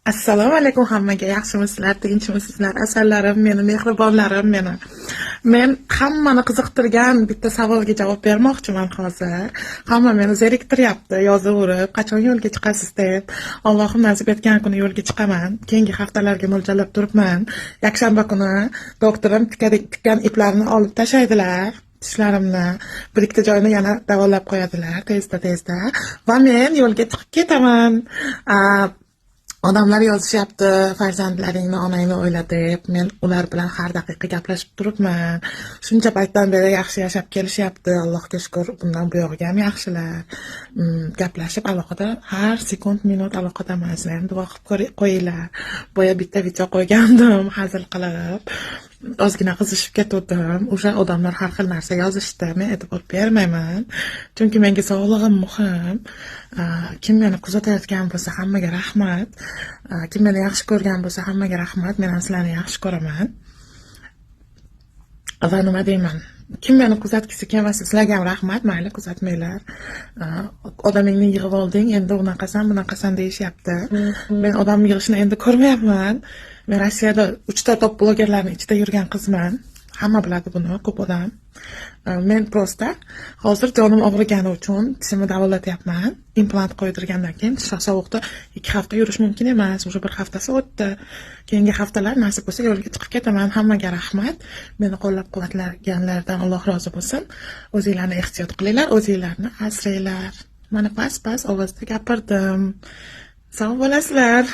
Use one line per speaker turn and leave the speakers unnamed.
Assalomu alaykum hammaga. Yaxshimisizlar, tinchmisizlar? Asallarim meni, mehribonlarim meni. Men hammani qiziqtirgan bitta savolga javob bermoqchiman hozir. Hamma meni zeriktiryapti, yozaverib, qachon yo'lga chiqasiz deb. Allohim nasib etgan kuni yo'lga chiqaman. Keyingi haftalarga mo'ljallab turibman. Yakshanba kuni doktorim tikkan iplarni olib tashlaydilar. Tishlarimni bir ikkita joyini yana davolab qo'yadilar tezda va men yo'lga chiqib ketaman. Odamlar yozishyapti, farzandlaringni onangni o'yla deb. Men ular bilan har daqiqa gaplashib turibman. Shuncha paytdan beri yaxshi yashab kelishyapti, Allohga shukr. Bundan buyog'iga ham yaxshilar. Gaplashib aloqada har sekund minut aloqadaman. Sizlar ham duo qilib qo'yinglar. Boya bitta video qo'ygandim hazil qilib. Ozgina qizishib ketdim. O'sha odamlar har xil narsa yozishdi. Men e'tibor bermayman. Chunki menga sog'lig'im muhim. Kim meni kuzatayotgan bo'lsa hammaga rahmat. Kim meni yaxshi ko'rgan bo'lsa hammaga rahmat. Men ham sizlarni yaxshi ko'raman. Va nima deyman? Kim meni kuzatgisi kelmasa sizlarga ham rahmat, mayli kuzatmanglar. Odamingni yig'ib olding, endi bunaqasan deyishyapti. Men odam yig'ishni endi ko'rmayapman. Men Rossiyada 3 ta top blogerlarning ichida yurgan qizman. Hamma biladi buni, ko'p odam. Men prosta hozir jonim og'rigani uchun tishimni davolatyapman. Implant qo'ydirgandan keyin tish sovuqda 2 hafta yurish mumkin emas. O'sha bir haftasi o'tdi. Keyingi haftalar nasib bo'lsa yo'lga chiqib ketaman. Hammaga rahmat. Meni qo'llab-quvvatlaganlardan Alloh rozi bo'lsin. O'zinglarni ehtiyot qilinglar, o'zinglarni asranglar. Mana pas ovozda gapirdim. Sog' bo'lasizlar.